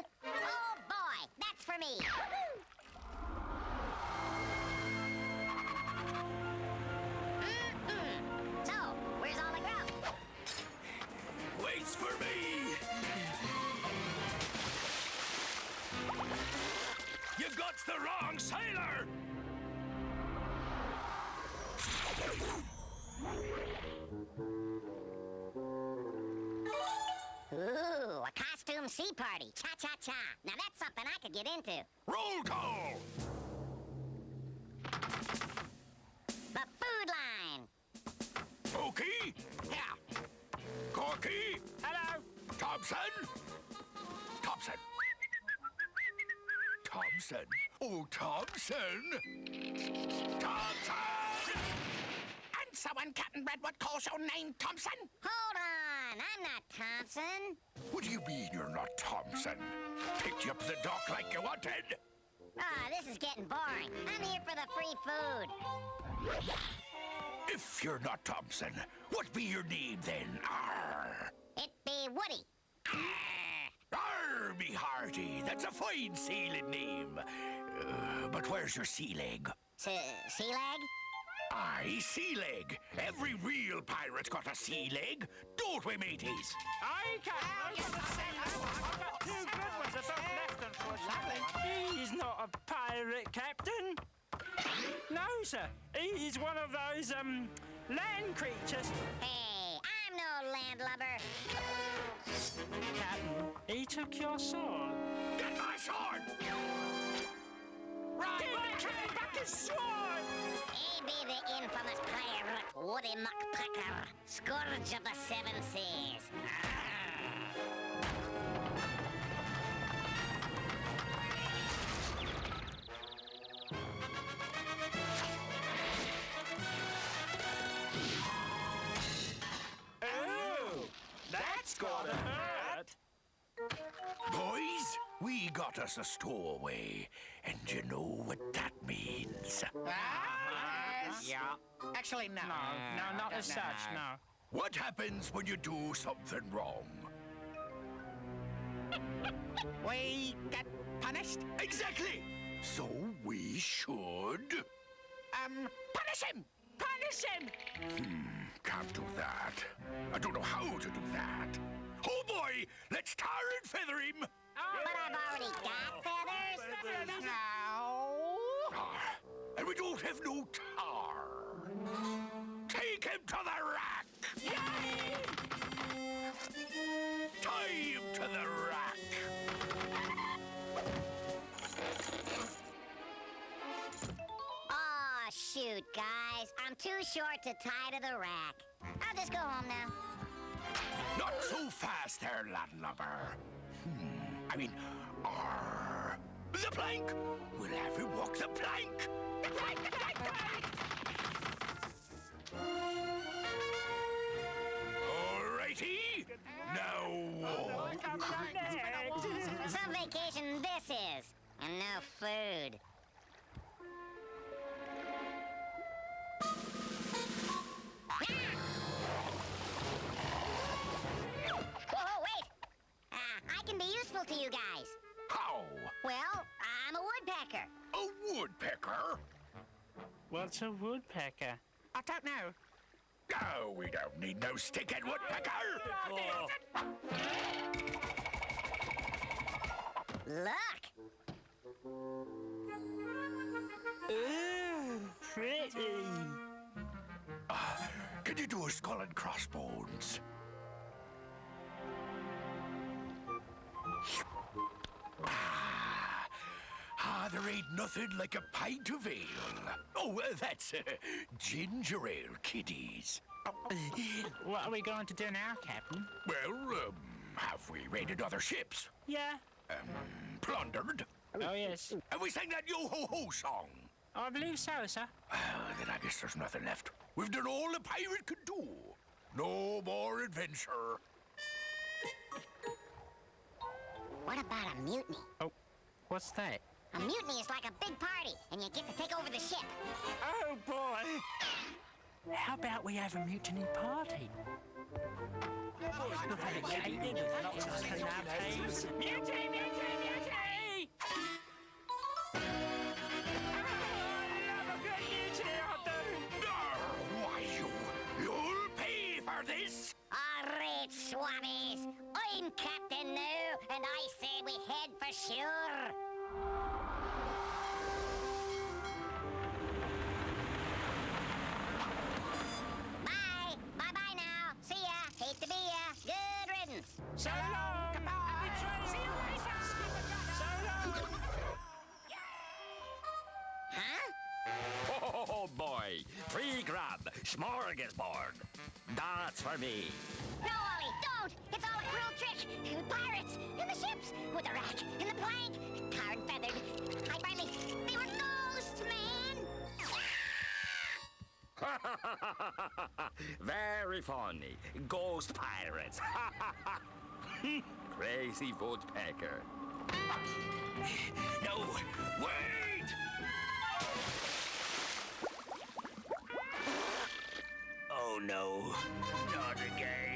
job? Oh, boy, that's for me. So, where's all the grub? Waits for me! You got the wrong sailor! Ooh, a costume sea party. Cha-cha-cha. Now that's something I could get into. Roll call! The food line. Pokey? Yeah. Corky? Hello. Thompson? Thompson. Thompson? Oh, Thompson! Thompson! And someone, Captain Redwood, calls your name Thompson? Hold on, I'm not Thompson. What do you mean you're not Thompson? Picked you up the dock like you wanted. Ah, this is getting boring. I'm here for the free food. If you're not Thompson, what be your name then? Arr! It be Woody. Arr, me hearty, that's a fine sailing name. But where's your sea leg? Sea leg? Aye, sea leg. Every real pirate's got a sea leg, don't we, mateys? I can't. I've got two good ones above left, unfortunately. He's not a pirate, Captain. No, sir. He's one of those, land creatures. Hey, I'm no landlubber. Captain, he took your sword. Get my sword! Right, give the cat back his sword! He be the infamous pirate Woodpecker, scourge of the seven seas. Oh, that's gotta hurt. Boys, we got us a stowaway, and you know what that means. Yeah. Actually, no. No, not as such, no. What happens when you do something wrong? We get punished? Exactly! So we should... Punish him! Punish him! Can't do that. I don't know how to do that. Oh boy, let's tar and feather him! But I've already got feathers. No. And we don't have no tar. Take him to the rack! Tie him to the rack! Aw, shoot, guys. I'm too short to tie to the rack. I'll just go home now. Not so fast there, landlubber. The plank! We'll have him walk the plank! The plank, the plank, the plank! Alrighty! Now walk. Some vacation this is, and no food. Whoa, wait! I can be useful to you guys. How? Well, I'm a woodpecker. A woodpecker? What's a woodpecker? I don't know. No, we don't need no stick-head woodpecker! Look! Ooh, pretty. Can you do a skull and crossbones? There ain't nothing like a pint of ale. Oh, that's ginger ale, kiddies. What are we going to do now, Captain? Well, have we raided other ships? Yeah. Plundered? Oh, yes. Have we sang that yo-ho-ho song? I believe so, sir. Well, then I guess there's nothing left. We've done all a pirate could do. No more adventure. What about a mutiny? Oh, what's that? A mutiny is like a big party, and you get to take over the ship. Oh, boy. How about we have a mutiny party? We'll have a cake with lots of canapes. Mutiny, mutiny! sure. Bye. Bye-bye now. See ya. Hate to be ya. Good riddance. So long! Happy trails! See you later! So long! Huh? Oh boy, free grub, smorgasbord. That's for me. No, Ollie, don't! It's all a cruel trick! Pirates! In the ships! With the rack! In the plank! Tarred and feathered! I finally... They were ghosts, man! Very funny. Ghost pirates. Crazy Woodpecker. No, wait! Oh no, not again.